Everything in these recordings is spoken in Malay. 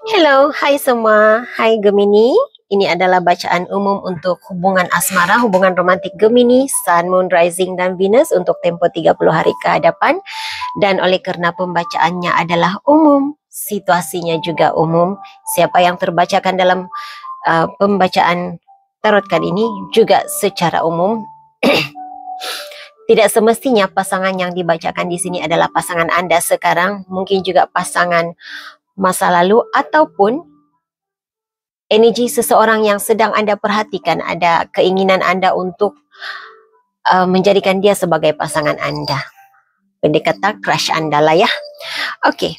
Hello, hai semua. Hai Gemini. Ini adalah bacaan umum untuk hubungan asmara, hubungan romantik Gemini, Sun, Moon, Rising, dan Venus untuk tempoh 30 hari ke hadapan. Dan oleh kerana pembacaannya adalah umum, situasinya juga umum, siapa yang terbacakan dalam pembacaan tarot kali ini juga secara umum. Tidak semestinya pasangan yang dibacakan di sini adalah pasangan Anda sekarang, mungkin juga pasangan masa lalu ataupun energi seseorang yang sedang Anda perhatikan, ada keinginan Anda untuk menjadikan dia sebagai pasangan Anda. Pendek kata crush Anda lah ya. Okey.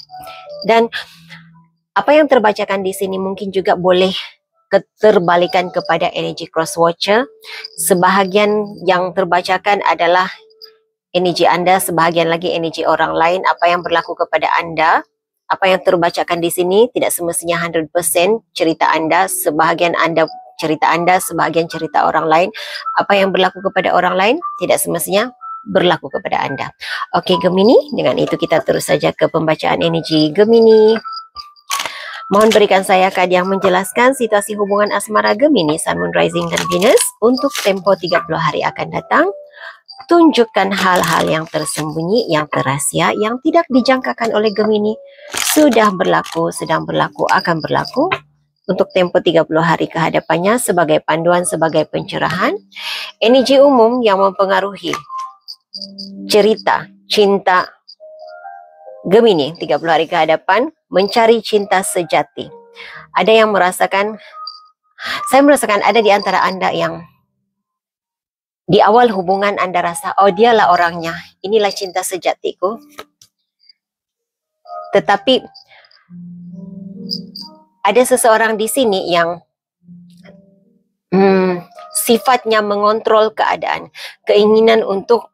Dan apa yang terbacakan di sini mungkin juga boleh keterbalikan kepada energi cross watcher. Sebahagian yang terbacakan adalah energi Anda, sebahagian lagi energi orang lain. Apa yang berlaku kepada Anda, apa yang terbacakan di sini tidak semestinya 100% cerita Anda, sebahagian Anda cerita Anda, sebahagian cerita orang lain. Apa yang berlaku kepada orang lain tidak semestinya berlaku kepada Anda. Okey Gemini, dengan itu kita terus saja ke pembacaan energi Gemini. Mohon berikan saya kad yang menjelaskan situasi hubungan asmara Gemini, Sun, Moon, Rising, dan Venus untuk tempoh 30 hari akan datang. Tunjukkan hal-hal yang tersembunyi, yang terahsia, yang tidak dijangkakan oleh Gemini. Sudah berlaku, sedang berlaku, akan berlaku. Untuk tempoh 30 hari ke hadapannya sebagai panduan, sebagai pencerahan. Energi umum yang mempengaruhi cerita cinta Gemini 30 hari ke hadapan, mencari cinta sejati. Ada yang merasakan, saya merasakan ada di antara Anda yang di awal hubungan Anda rasa, oh dialah orangnya, inilah cinta sejatiku. Tetapi ada seseorang di sini yang sifatnya mengontrol keadaan, keinginan untuk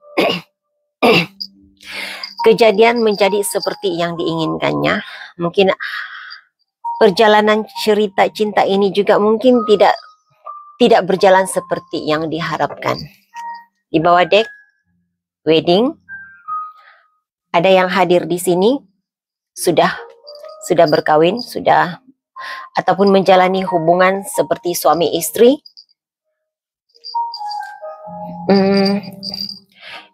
kejadian menjadi seperti yang diinginkannya. Mungkin perjalanan cerita cinta ini juga mungkin tidak berjalan seperti yang diharapkan. Di bawah deck wedding, ada yang hadir di sini sudah berkahwin, sudah ataupun menjalani hubungan seperti suami istri.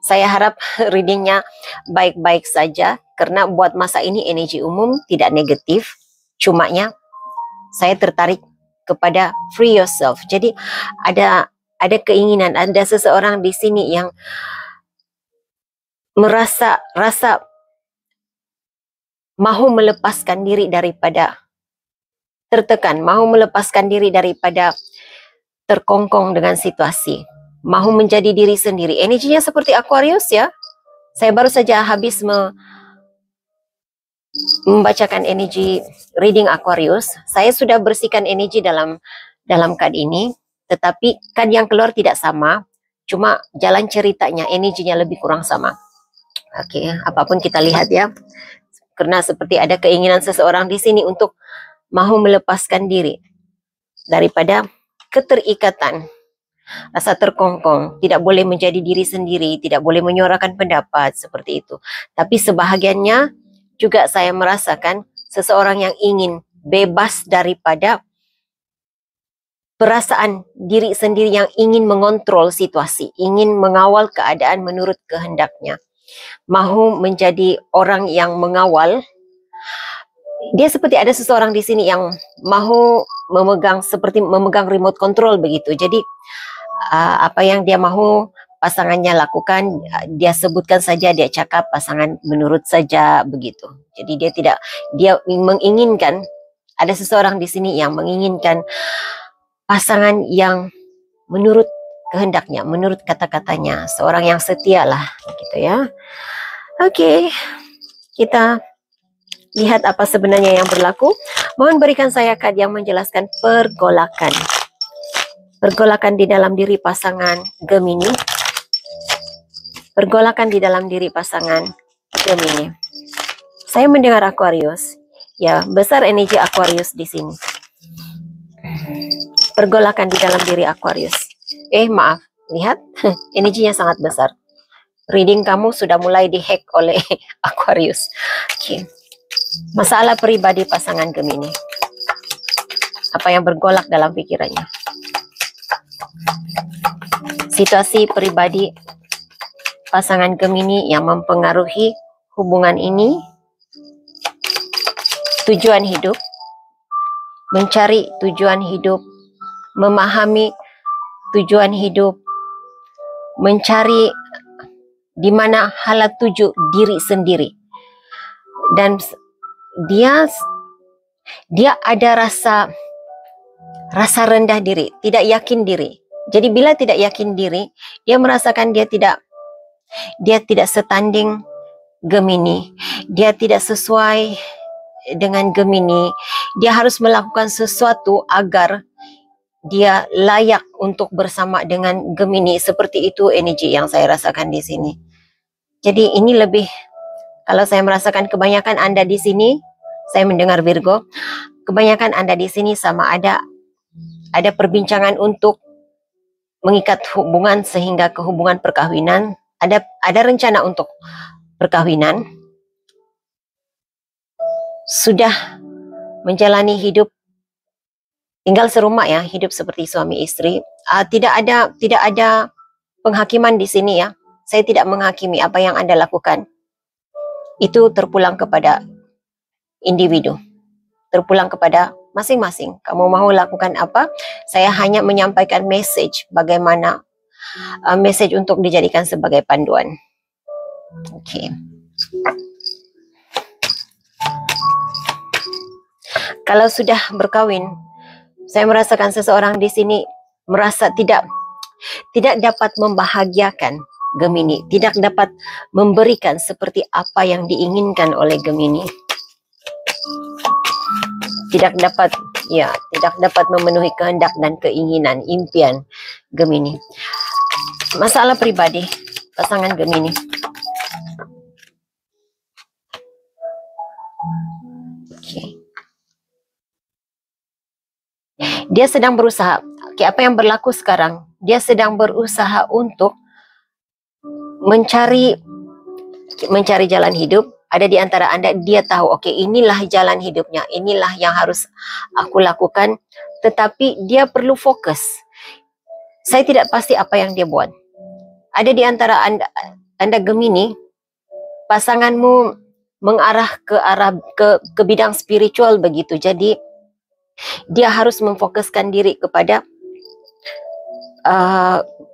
Saya harap readingnya baik-baik saja, karena buat masa ini energi umum tidak negatif. Cumanya saya tertarik kepada free yourself. Jadi ada keinginan, ada seseorang di sini yang rasa mahu melepaskan diri daripada tertekan, mahu melepaskan diri daripada terkongkong dengan situasi, mahu menjadi diri sendiri. Energinya seperti Aquarius ya. Saya baru saja habis membacakan energi reading Aquarius. Saya sudah bersihkan energi dalam kad ini, tetapi kad yang keluar tidak sama, cuma jalan ceritanya, energinya lebih kurang sama. Okey, apapun kita lihat ya. Karena seperti ada keinginan seseorang di sini untuk mahu melepaskan diri daripada keterikatan, rasa terkongkong, tidak boleh menjadi diri sendiri, tidak boleh menyuarakan pendapat seperti itu. Tapi sebahagiannya juga saya merasakan seseorang yang ingin bebas daripada perasaan diri sendiri, yang ingin mengontrol situasi, ingin mengawal keadaan menurut kehendaknya, mahu menjadi orang yang mengawal. Dia seperti ada seseorang di sini yang mahu memegang, seperti memegang remote control begitu. Jadi apa yang dia mahu pasangannya lakukan, dia sebutkan saja, dia cakap, pasangan menurut saja begitu. Jadi dia menginginkan, ada seseorang di sini yang menginginkan pasangan yang menurut kehendaknya, menurut kata-katanya, seorang yang setia lah gitu ya. Okey, kita lihat apa sebenarnya yang berlaku. Mohon berikan saya kad yang menjelaskan pergolakan. Pergolakan di dalam diri pasangan Gemini. Pergolakan di dalam diri pasangan Gemini. Saya mendengar Aquarius. Ya, besar energi Aquarius di sini. Pergolakan di dalam diri Aquarius. Maaf, lihat energinya sangat besar. Reading kamu sudah mulai dihack oleh Aquarius. Okay. Masalah pribadi pasangan Gemini. apa yang bergolak dalam pikirannya. Situasi pribadi pasangan Gemini yang mempengaruhi hubungan ini. Tujuan hidup, mencari tujuan hidup, memahami tujuan hidup, mencari di mana hala tuju diri sendiri. Dan dia ada rasa rendah diri, tidak yakin diri. Jadi bila tidak yakin diri, dia merasakan dia tidak setanding Gemini, dia tidak sesuai dengan Gemini. Dia harus melakukan sesuatu agar dia layak untuk bersama dengan Gemini. Seperti itu energi yang saya rasakan di sini. Jadi ini lebih, kalau saya merasakan kebanyakan Anda di sini, saya mendengar Virgo, kebanyakan Anda di sini sama ada perbincangan untuk mengikat hubungan sehingga ke hubungan perkawinan. Ada rencana untuk perkawinan. Sudah menjalani hidup tinggal serumah ya, hidup seperti suami istri. Tidak ada penghakiman di sini ya. Saya tidak menghakimi apa yang Anda lakukan. Itu terpulang kepada individu, terpulang kepada masing-masing. Kamu mau lakukan apa? Saya hanya menyampaikan message, bagaimana message untuk dijadikan sebagai panduan. Oke. Kalau sudah berkawin, saya merasakan seseorang di sini merasa tidak dapat membahagiakan Gemini, tidak dapat memberikan seperti apa yang diinginkan oleh Gemini. Tidak dapat memenuhi kehendak dan keinginan, impian Gemini. Masalah pribadi pasangan Gemini. Okay. Dia sedang berusaha. Apa yang berlaku sekarang? Dia sedang berusaha untuk mencari jalan hidup. Ada di antara Anda, dia tahu, oke, inilah jalan hidupnya, inilah yang harus aku lakukan, tetapi dia perlu fokus. Saya tidak pasti apa yang dia buat. Ada di antara Anda Gemini, pasanganmu mengarah ke bidang spiritual begitu. Jadi dia harus memfokuskan diri kepada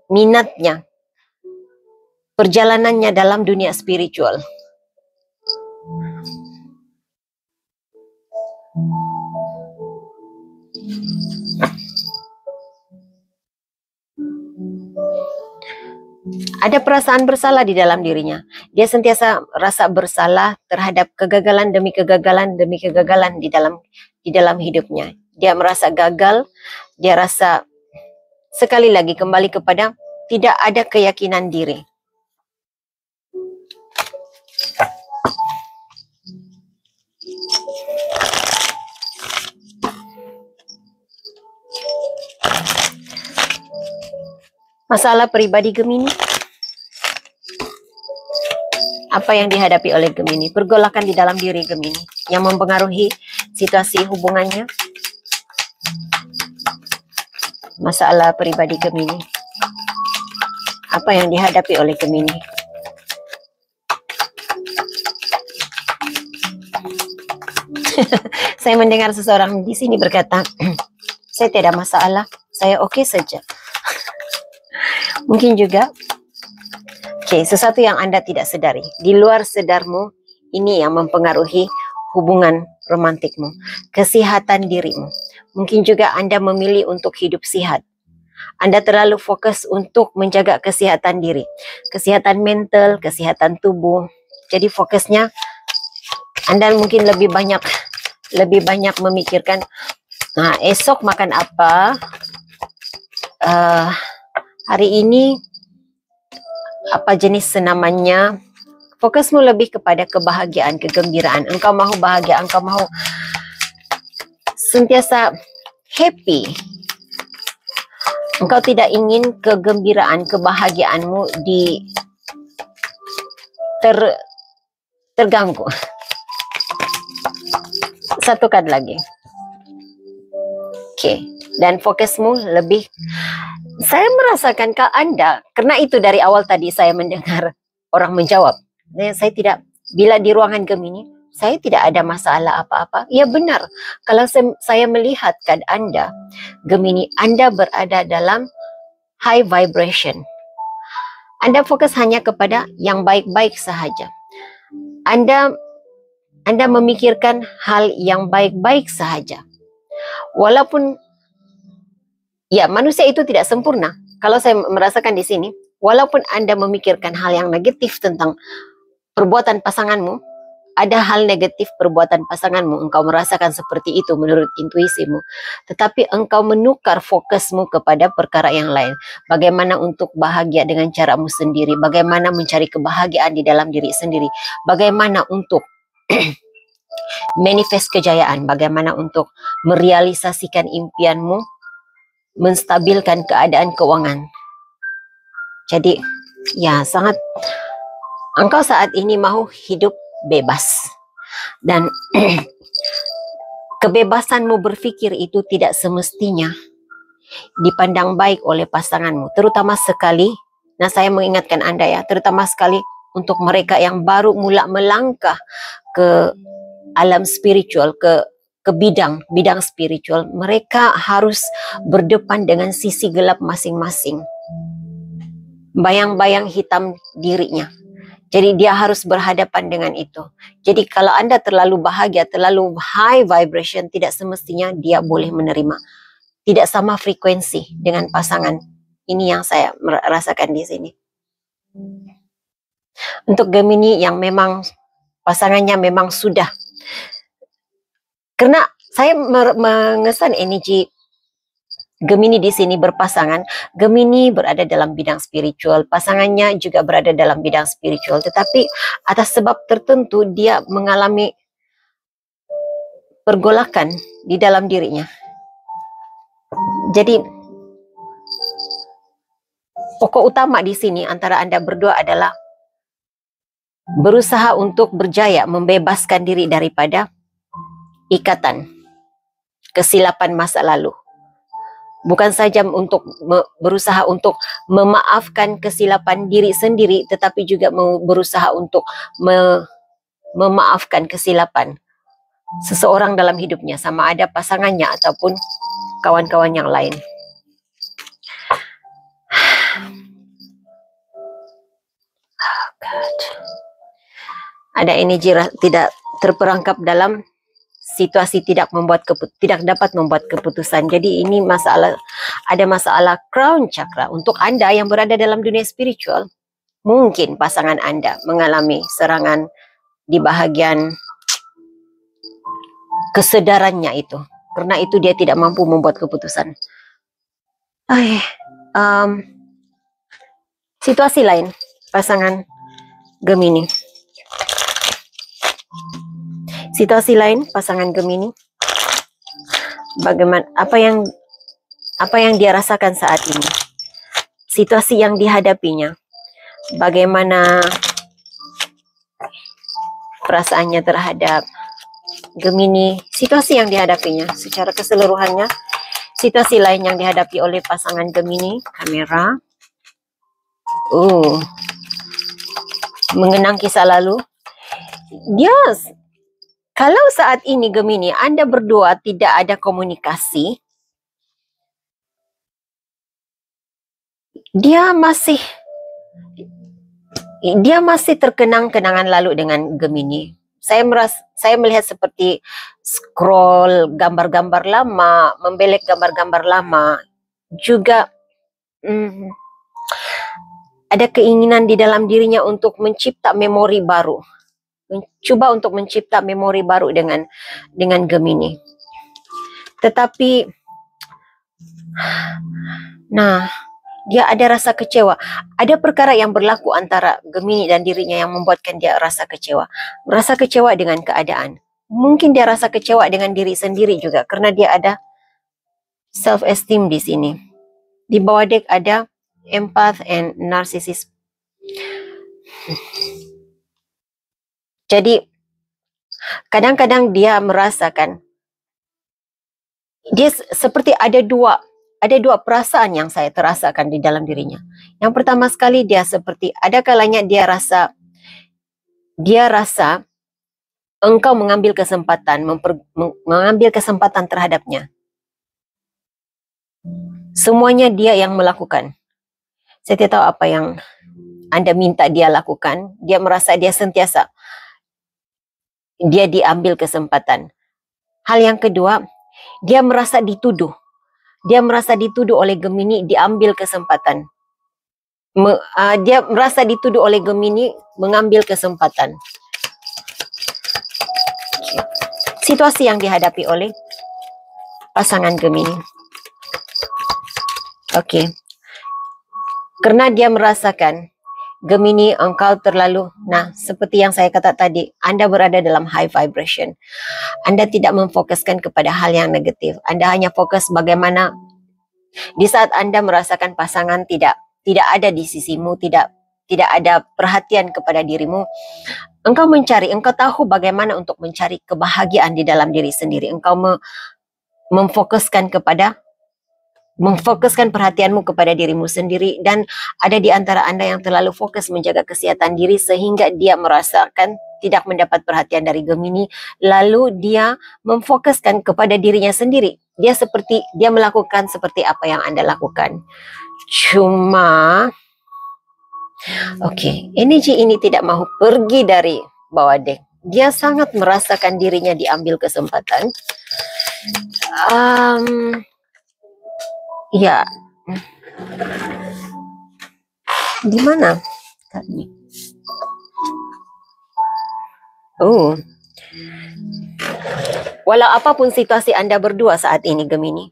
minatnya, perjalanannya dalam dunia spiritual. Ada perasaan bersalah di dalam dirinya. Dia sentiasa rasa bersalah terhadap kegagalan demi kegagalan di dalam hidupnya. Dia merasa gagal, dia rasa sekali lagi kembali kepada tidak ada keyakinan diri. Masalah pribadi Gemini. Apa yang dihadapi oleh Gemini? Pergolakan di dalam diri Gemini yang mempengaruhi situasi hubungannya. Masalah pribadi Gemini. Apa yang dihadapi oleh Gemini? Saya mendengar seseorang di sini berkata, saya tidak masalah, saya oke saja. Mungkin juga, sesuatu yang Anda tidak sadari, di luar sadarmu, ini yang mempengaruhi hubungan romantikmu, kesehatan dirimu. Mungkin juga Anda memilih untuk hidup sehat. Anda terlalu fokus untuk menjaga kesehatan diri, kesehatan mental, kesehatan tubuh. Jadi fokusnya, Anda mungkin lebih banyak memikirkan, nah esok makan apa, hari ini apa jenis senamannya. Fokusmu lebih kepada kebahagiaan, kegembiraan. Engkau mahu bahagia, engkau mahu sentiasa happy. Engkau tidak ingin kegembiraan, kebahagiaanmu terganggu. Satu kad lagi. Oke. Dan fokusmu lebih, saya merasakan ke Anda, karena itu dari awal tadi saya mendengar orang menjawab. Saya tidak, bila di ruangan Gemini, saya tidak ada masalah apa-apa. Ya benar, kalau saya melihatkan Anda, Gemini, Anda berada dalam high vibration. Anda fokus hanya kepada yang baik-baik sahaja. Anda memikirkan hal yang baik-baik sahaja. Walaupun ya, manusia itu tidak sempurna. Kalau saya merasakan di sini, walaupun Anda memikirkan hal yang negatif tentang perbuatan pasanganmu, ada hal negatif perbuatan pasanganmu, engkau merasakan seperti itu menurut intuisimu. Tetapi engkau menukar fokusmu kepada perkara yang lain. Bagaimana untuk bahagia dengan caramu sendiri, bagaimana mencari kebahagiaan di dalam diri sendiri, bagaimana untuk manifest kejayaan, bagaimana untuk merealisasikan impianmu, menstabilkan keadaan keuangan. Jadi, ya sangat, engkau saat ini mau hidup bebas. Dan kebebasanmu berpikir itu tidak semestinya dipandang baik oleh pasanganmu. Terutama sekali, nah saya mengingatkan Anda ya, terutama sekali untuk mereka yang baru mula melangkah ke alam spiritual, ke bidang spiritual, mereka harus berdepan dengan sisi gelap masing-masing. Bayang-bayang hitam dirinya. Jadi dia harus berhadapan dengan itu. Jadi kalau Anda terlalu bahagia, terlalu high vibration, tidak semestinya dia boleh menerima. Tidak sama frekuensi dengan pasangan. Ini yang saya merasakan di sini. Untuk Gemini yang memang pasangannya memang sudah, karena saya mengesan energi Gemini di sini berpasangan. Gemini berada dalam bidang spiritual, pasangannya juga berada dalam bidang spiritual, tetapi atas sebab tertentu dia mengalami pergolakan di dalam dirinya. Jadi pokok utama di sini antara Anda berdua adalah berusaha untuk berjaya membebaskan diri daripada ikatan, kesilapan masa lalu. Bukan saja untuk berusaha untuk memaafkan kesilapan diri sendiri, tetapi juga berusaha untuk memaafkan kesilapan seseorang dalam hidupnya, sama ada pasangannya ataupun kawan-kawan yang lain. Oh God. Ada energi tidak terperangkap dalam situasi tidak dapat membuat keputusan. Jadi ini masalah, ada masalah crown chakra. Untuk Anda yang berada dalam dunia spiritual, mungkin pasangan Anda mengalami serangan di bahagian kesadarannya itu. Karena itu dia tidak mampu membuat keputusan. Situasi lain, pasangan Gemini. Situasi lain, pasangan Gemini. Bagaimana, apa yang dia rasakan saat ini? Situasi yang dihadapinya. Bagaimana perasaannya terhadap Gemini? Situasi yang dihadapinya secara keseluruhannya. Situasi lain yang dihadapi oleh pasangan Gemini. Kamera. Mengenang kisah lalu. Dia, kalau saat ini Gemini, Anda berdua tidak ada komunikasi, dia masih terkenang kenangan lalu dengan Gemini. Saya melihat seperti scroll gambar-gambar lama, membelek gambar-gambar lama. Juga ada keinginan di dalam dirinya untuk mencipta memori baru. Mencoba untuk mencipta memori baru dengan Gemini. Tetapi dia ada rasa kecewa. Ada perkara yang berlaku antara Gemini dan dirinya yang membuatkan dia rasa kecewa. Rasa kecewa dengan keadaan. Mungkin dia rasa kecewa dengan diri sendiri juga, karena dia ada self-esteem di sini. Di bawah dek ada empath and narcissist. Jadi kadang-kadang dia merasakan dia seperti ada dua perasaan yang saya terasakan di dalam dirinya. Yang pertama sekali, dia seperti ada kalanya dia rasa engkau mengambil kesempatan terhadapnya. Semuanya dia yang melakukan. Saya tidak tahu apa yang Anda minta dia lakukan. Dia merasa dia sentiasa dia diambil kesempatan. Hal yang kedua, dia merasa dituduh. Dia merasa dituduh oleh Gemini diambil kesempatan. Dia merasa dituduh oleh Gemini mengambil kesempatan. Situasi yang dihadapi oleh pasangan Gemini. Okey. Karena dia merasakan Gemini, engkau terlalu, seperti yang saya kata tadi, Anda berada dalam high vibration. Anda tidak memfokuskan kepada hal yang negatif. Anda hanya fokus bagaimana di saat Anda merasakan pasangan tidak ada di sisimu, tidak ada perhatian kepada dirimu. Engkau tahu bagaimana untuk mencari kebahagiaan di dalam diri sendiri. Engkau memfokuskan perhatianmu kepada dirimu sendiri, dan ada di antara Anda yang terlalu fokus menjaga kesihatan diri sehingga dia merasakan tidak mendapat perhatian dari Gemini, lalu dia memfokuskan kepada dirinya sendiri. Dia melakukan seperti apa yang Anda lakukan. Cuma energi ini tidak mahu pergi dari bawah dek. Dia sangat merasakan dirinya diambil kesempatan. Ya, di mana? Walau apapun situasi Anda berdua saat ini, Gemini,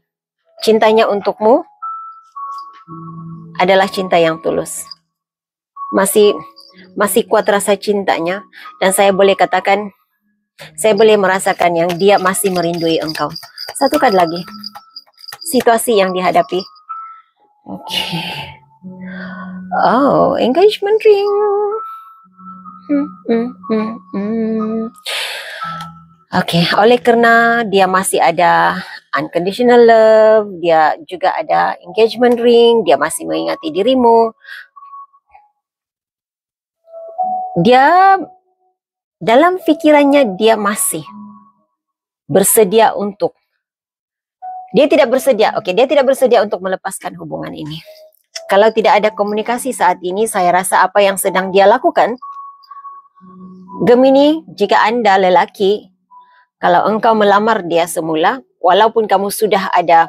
cintanya untukmu adalah cinta yang tulus. Masih kuat rasa cintanya, dan saya boleh katakan, saya boleh merasakan yang dia masih merindui engkau. Satu kali lagi. Situasi yang dihadapi. Engagement ring. Oleh kerana dia masih ada unconditional love, dia juga ada engagement ring, dia masih mengingati dirimu. Dia dalam fikirannya dia masih bersedia untuk dia tidak bersedia untuk melepaskan hubungan ini. Kalau tidak ada komunikasi saat ini, saya rasa apa yang sedang dia lakukan, Gemini, jika Anda lelaki, kalau engkau melamar dia semula, walaupun kamu sudah ada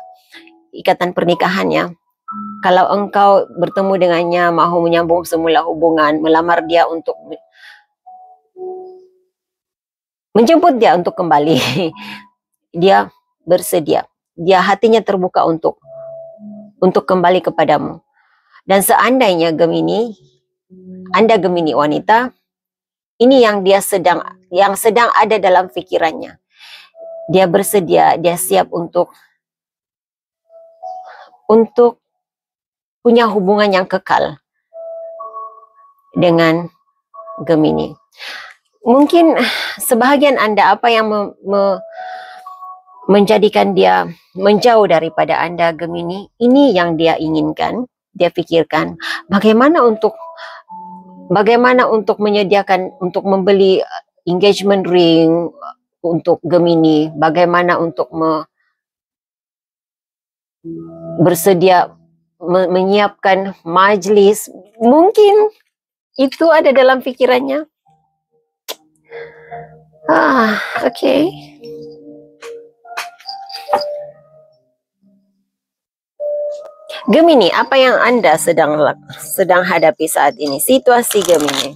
ikatan pernikahannya, kalau engkau bertemu dengannya, mahu menyambung semula hubungan, melamar dia untuk menjemput dia untuk kembali, dia bersedia. Dia hatinya terbuka untuk kembali kepadamu. Dan seandainya Gemini, Anda Gemini wanita, ini yang sedang ada dalam fikirannya. Dia bersedia, dia siap untuk punya hubungan yang kekal dengan Gemini. Mungkin sebahagian Anda, apa yang menjadikan dia menjauh daripada Anda Gemini, ini yang dia inginkan, dia pikirkan bagaimana untuk menyediakan, untuk membeli engagement ring untuk Gemini, bagaimana untuk bersedia menyiapkan majlis. Mungkin itu ada dalam pikirannya. Gemini, apa yang Anda sedang hadapi saat ini? Situasi Gemini.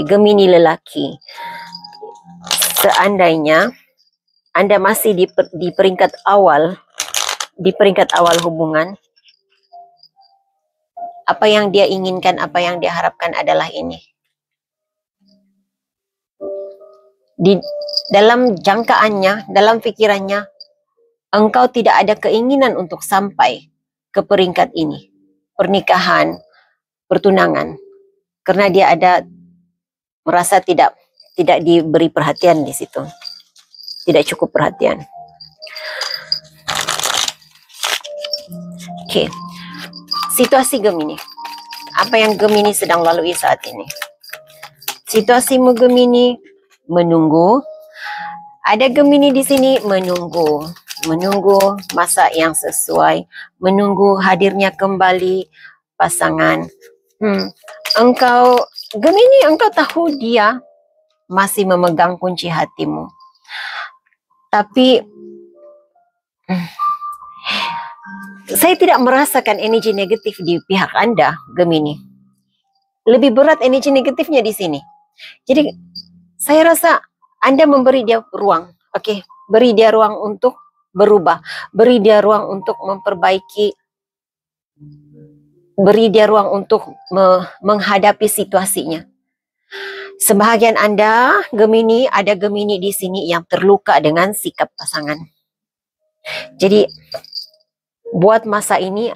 Gemini lelaki. Seandainya Anda masih di peringkat awal hubungan, apa yang dia inginkan, apa yang dia harapkan adalah ini. Di dalam jangkaannya, dalam fikirannya, engkau tidak ada keinginan untuk sampai ke peringkat ini, pernikahan, pertunangan, karena dia merasa tidak tidak diberi perhatian di situ. Tidak cukup perhatian. Oke. Situasi Gemini. Apa yang Gemini sedang lalui saat ini? Situasimu Gemini menunggu. Ada Gemini di sini menunggu masa yang sesuai, menunggu hadirnya kembali pasangan. Engkau Gemini, engkau tahu dia masih memegang kunci hatimu. Tapi saya tidak merasakan energi negatif di pihak Anda, Gemini. Lebih berat energi negatifnya di sini. Jadi saya rasa Anda memberi dia ruang, oke? Beri dia ruang untuk berubah, beri dia ruang untuk memperbaiki, beri dia ruang untuk menghadapi situasinya. Sebahagian Anda, Gemini, ada Gemini di sini yang terluka dengan sikap pasangan. Jadi, buat masa ini,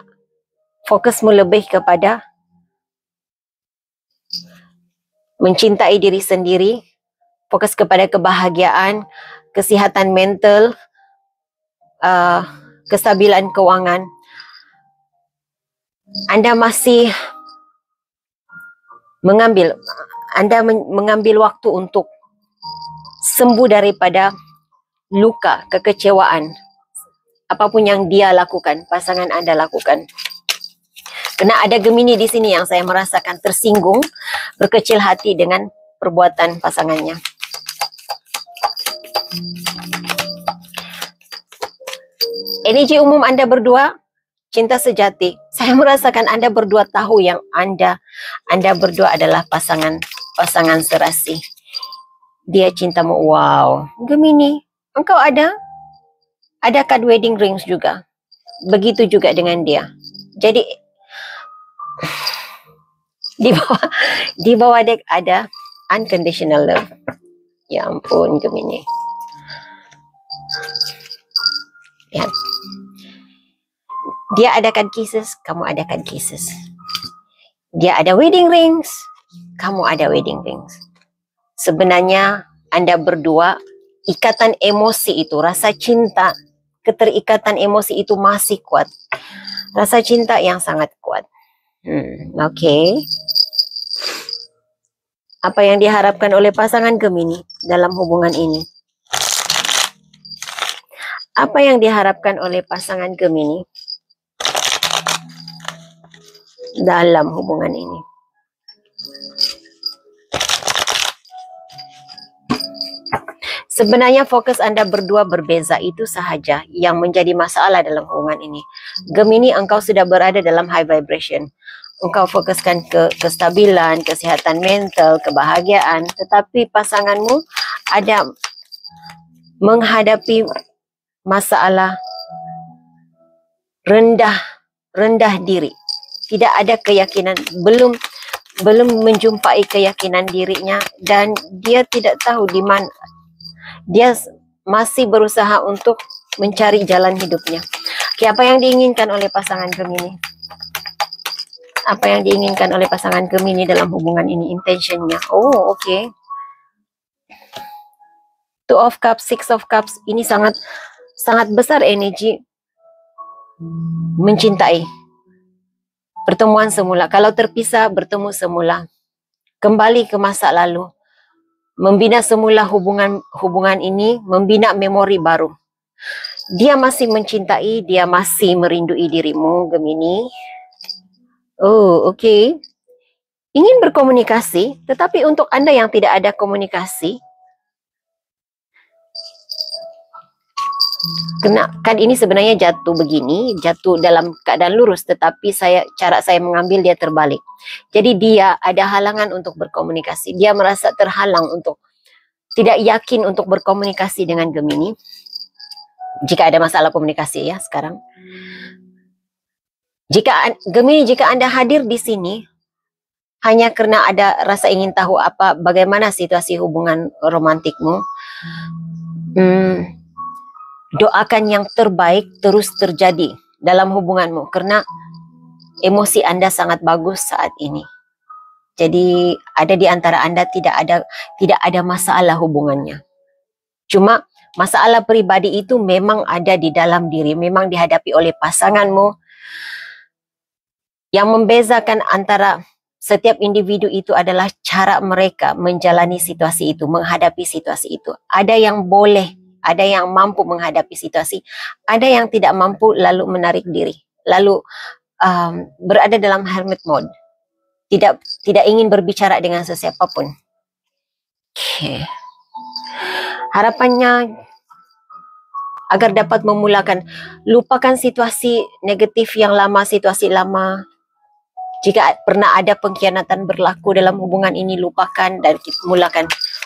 fokusmu lebih kepada mencintai diri sendiri, fokus kepada kebahagiaan, kesihatan mental, kestabilan keuangan. Anda masih mengambil waktu untuk sembuh daripada luka, kekecewaan, apapun yang dia lakukan, pasangan Anda lakukan. Karena ada Gemini di sini yang saya merasakan tersinggung, berkecil hati dengan perbuatan pasangannya. Energi umum Anda berdua, cinta sejati. Saya merasakan Anda berdua tahu yang Anda berdua adalah pasangan serasi. Dia cintamu. Wow, Gemini, engkau ada card wedding rings juga. Begitu juga dengan dia. Jadi di bawah deck ada unconditional love. Ya ampun, Gemini. Ya. Dia adakan kisses, kamu adakan kisses. Dia ada wedding rings, kamu ada wedding rings. Sebenarnya Anda berdua, ikatan emosi itu, rasa cinta, keterikatan emosi itu masih kuat. Rasa cinta yang sangat kuat. Oke. Apa yang diharapkan oleh pasangan Gemini dalam hubungan ini? Apa yang diharapkan oleh pasangan Gemini dalam hubungan ini? Sebenarnya fokus Anda berdua berbeza, itu sahaja yang menjadi masalah dalam hubungan ini. Gemini, engkau sudah berada dalam high vibration. Engkau fokuskan ke kestabilan, kesehatan mental, kebahagiaan. Tetapi pasanganmu ada menghadapi masalah rendah diri. Tidak ada keyakinan, belum menjumpai keyakinan dirinya, dan dia tidak tahu di mana. Dia masih berusaha untuk mencari jalan hidupnya. Oke, apa yang diinginkan oleh pasangan Gemini? Apa yang diinginkan oleh pasangan Gemini dalam hubungan ini? Intentionnya. Oh, oke. Two of Cups, Six of Cups. Ini sangat besar energi mencintai. Pertemuan semula. Kalau terpisah, bertemu semula. Kembali ke masa lalu. Membina semula hubungan ini, membina memori baru. Dia masih mencintai, dia masih merindui dirimu, Gemini. Oh, oke. Ingin berkomunikasi, tetapi untuk Anda yang tidak ada komunikasi, kan ini sebenarnya jatuh begini, jatuh dalam keadaan lurus, tetapi cara saya mengambil dia terbalik. Jadi dia ada halangan untuk berkomunikasi. Dia merasa terhalang untuk, tidak yakin untuk berkomunikasi dengan Gemini. Jika ada masalah komunikasi ya sekarang. Gemini, jika Anda hadir di sini hanya karena ada rasa ingin tahu bagaimana situasi hubungan romantikmu, doakan yang terbaik terus terjadi dalam hubunganmu, karena emosi Anda sangat bagus saat ini. Jadi ada di antara Anda tidak ada masalah hubungannya. Cuma masalah pribadi itu memang ada di dalam diri, memang dihadapi oleh pasanganmu. Yang membezakan antara setiap individu itu adalah cara mereka menjalani situasi itu, menghadapi situasi itu. Ada yang boleh, ada yang mampu menghadapi situasi, ada yang tidak mampu lalu menarik diri, lalu berada dalam hermit mode, tidak ingin berbicara dengan sesiapapun. Okay. Harapannya agar dapat memulakan, lupakan situasi negatif yang lama, situasi lama. Jika pernah ada pengkhianatan berlaku dalam hubungan ini, lupakan dan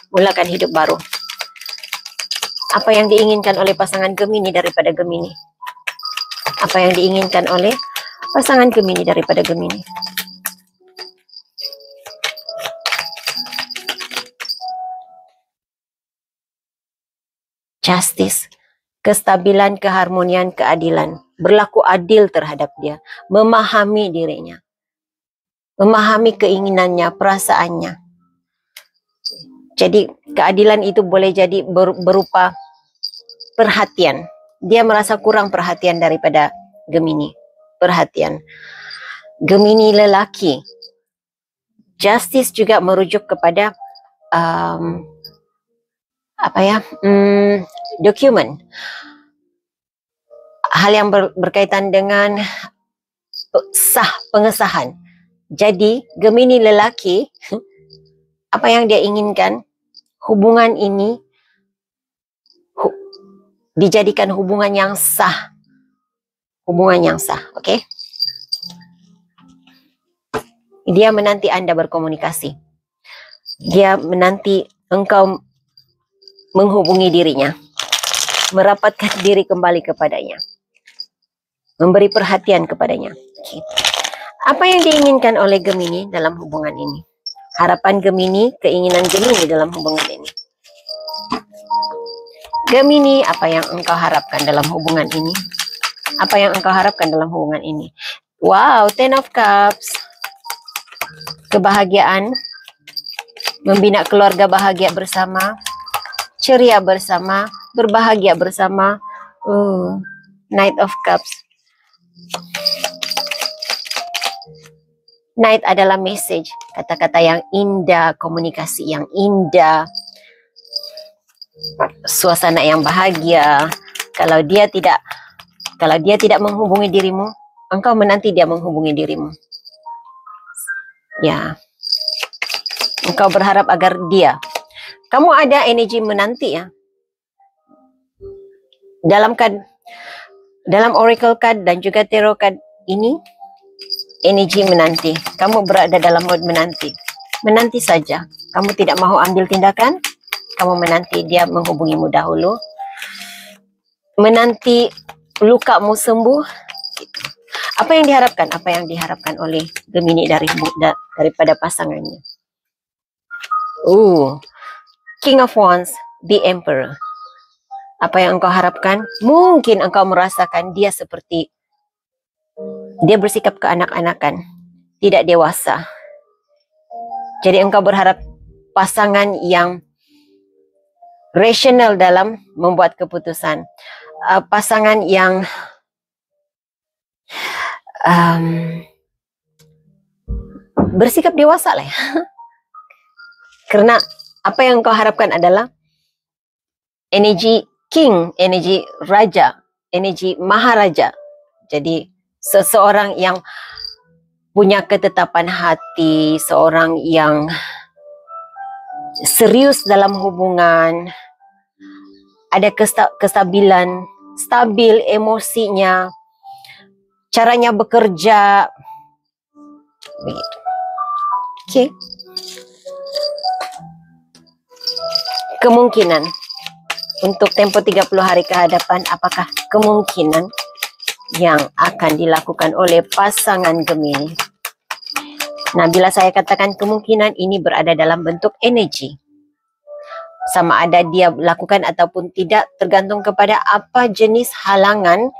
mulakan hidup baru. Apa yang diinginkan oleh pasangan Gemini daripada Gemini? Apa yang diinginkan oleh pasangan Gemini daripada Gemini? Justice, kestabilan, keharmonian, keadilan. Berlaku adil terhadap dia, memahami dirinya, memahami keinginannya, perasaannya. Jadi keadilan itu boleh jadi berupa perhatian. Dia merasa kurang perhatian daripada Gemini. Perhatian. Gemini lelaki. Justice juga merujuk kepada dokumen. Hal yang berkaitan dengan pengesahan. Jadi Gemini lelaki, apa yang dia inginkan, hubungan ini dijadikan hubungan yang sah. Hubungan yang sah, oke? Dia menanti Anda berkomunikasi. Dia menanti engkau menghubungi dirinya, merapatkan diri kembali kepadanya, memberi perhatian kepadanya. Okay. Apa yang diinginkan oleh Gemini dalam hubungan ini? Harapan Gemini, keinginan Gemini dalam hubungan ini. Gemini, apa yang engkau harapkan dalam hubungan ini? Apa yang engkau harapkan dalam hubungan ini? Wow, Ten of Cups. Kebahagiaan, membina keluarga bahagia bersama, ceria bersama, berbahagia bersama. Knight of Cups. Knight adalah message, kata-kata yang indah, komunikasi yang indah, suasana yang bahagia. Kalau dia tidak menghubungi dirimu, engkau menanti dia menghubungi dirimu. Ya, engkau berharap agar dia. Kamu ada energi menanti ya. Dalam oracle card dan juga tarot card ini, energi menanti. Kamu berada dalam mode menanti. Menanti saja. Kamu tidak mahu ambil tindakan. Kamu menanti dia menghubungimu dahulu. Menanti lukamu sembuh. Apa yang diharapkan? Apa yang diharapkan oleh Gemini daripada pasangannya? King of Wands, the Emperor. Apa yang engkau harapkan? Mungkin engkau merasakan dia seperti dia bersikap keenak-enakan, tidak dewasa. Jadi engkau berharap pasangan yang rasional dalam membuat keputusan. Pasangan yang bersikap dewasa lah ya. Karena apa yang engkau harapkan adalah energi king, energi raja, energi maharaja. Jadi seseorang yang punya ketetapan hati, seorang yang serius dalam hubungan, ada kestabilan, stabil emosinya, caranya bekerja. Begitu. Oke. Kemungkinan untuk tempo 30 hari ke hadapan, apakah kemungkinan yang akan dilakukan oleh pasangan Gemini? Nah, bila saya katakan kemungkinan, ini berada dalam bentuk energi. Sama ada dia lakukan ataupun tidak, tergantung kepada apa jenis halangan,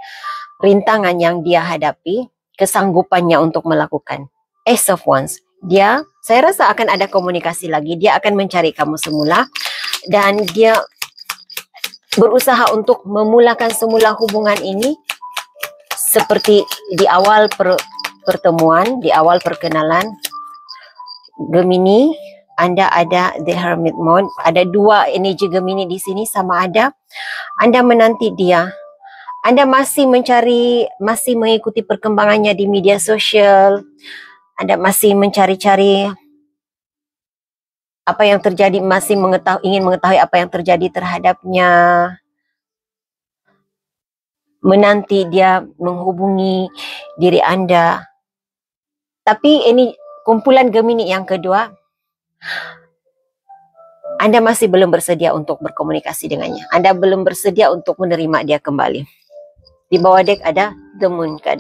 rintangan yang dia hadapi, kesanggupannya untuk melakukan. Ace of Wands, dia Saya rasa akan ada komunikasi lagi. Dia akan mencari kamu semula dan dia berusaha untuk memulakan semula hubungan ini seperti di awal pertemuan, di awal perkenalan. Gemini, Anda ada the Hermit mode. Ada dua energi Gemini di sini sama ada. Anda menanti dia. Anda masih mencari, masih mengikuti perkembangannya di media sosial. Anda masih mencari-cari apa yang terjadi, masih ingin mengetahui apa yang terjadi terhadapnya. Menanti dia menghubungi diri Anda. Tapi ini kumpulan Gemini yang kedua, Anda masih belum bersedia untuk berkomunikasi dengannya. Anda belum bersedia untuk menerima dia kembali. Di bawah dek ada The Moon kan.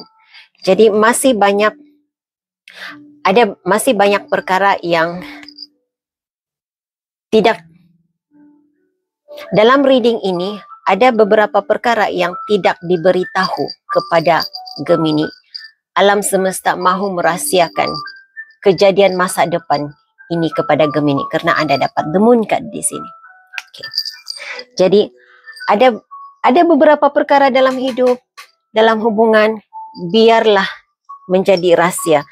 Jadi masih banyak perkara yang tidak, dalam reading ini ada beberapa perkara yang tidak diberitahu kepada Gemini. Alam semesta mahu merahsiakan kejadian masa depan ini kepada Gemini karena Anda dapat The Moon card di sini. Okay. Jadi ada beberapa perkara dalam hidup, dalam hubungan, biarlah menjadi rahasia.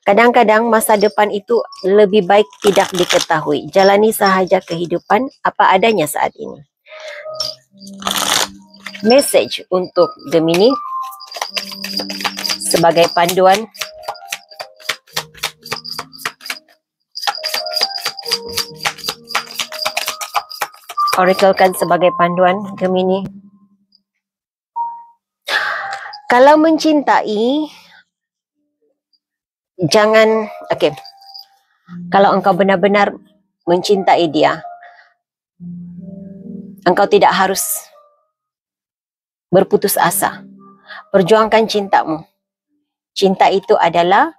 Kadang-kadang masa depan itu lebih baik tidak diketahui. Jalani sahaja kehidupan apa adanya saat ini. Message untuk Gemini sebagai panduan. Oracle kan sebagai panduan Gemini. Kalau mencintai, jangan, kalau engkau benar-benar mencintai dia, engkau tidak harus berputus asa. Perjuangkan cintamu. Cinta itu adalah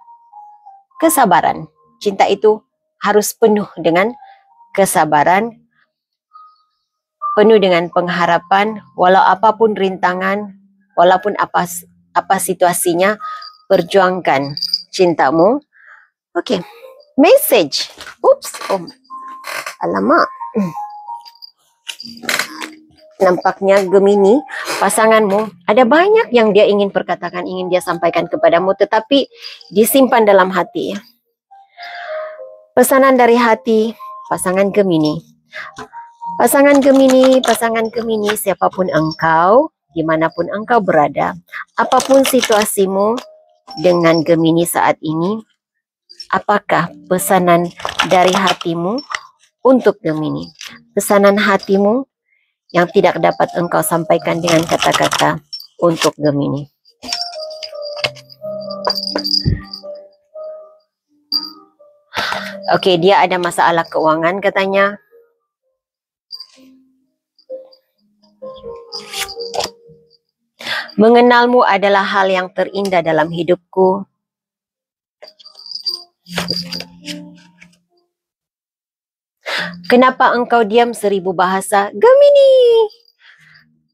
kesabaran. Cinta itu harus penuh dengan kesabaran, penuh dengan pengharapan, walau apapun rintangan, walaupun apa situasinya, perjuangkan cintamu. Oke, message. Alamak. Nampaknya Gemini, pasanganmu, ada banyak yang dia ingin perkatakan, ingin dia sampaikan kepadamu, tetapi disimpan dalam hati. Pesanan dari hati pasangan Gemini. Pasangan Gemini, siapapun engkau, dimanapun engkau berada, apapun situasimu dengan Gemini saat ini, apakah pesanan dari hatimu untuk Gemini? Pesanan hatimu yang tidak dapat engkau sampaikan dengan kata-kata untuk Gemini. Oke, dia ada masalah keuangan katanya. Mengenalmu adalah hal yang terindah dalam hidupku. Kenapa engkau diam 1000 bahasa? Gemini,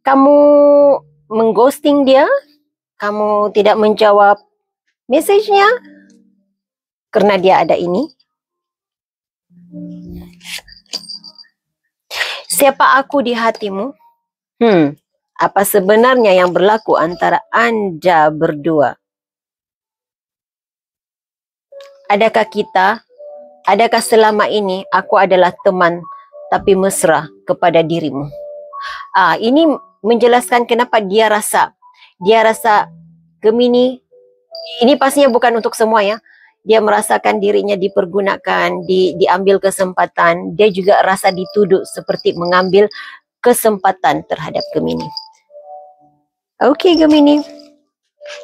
kamu mengghosting dia? Kamu tidak menjawab message-nya? Karena dia ada ini. Siapa aku di hatimu? Apa sebenarnya yang berlaku antara Anda berdua? Adakah selama ini aku adalah teman tapi mesra kepada dirimu? Ini menjelaskan kenapa dia rasa Gemini, ini pastinya bukan untuk semua ya. Dia merasakan dirinya dipergunakan, diambil kesempatan. Dia juga rasa dituduh seperti mengambil kesempatan terhadap Gemini. Oke, Gemini.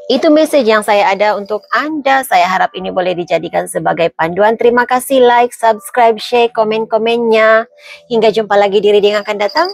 Itu message yang saya ada untuk Anda. Saya harap ini boleh dijadikan sebagai panduan. Terima kasih, like, subscribe, share, komen-komennya. Hingga jumpa lagi di reading akan datang.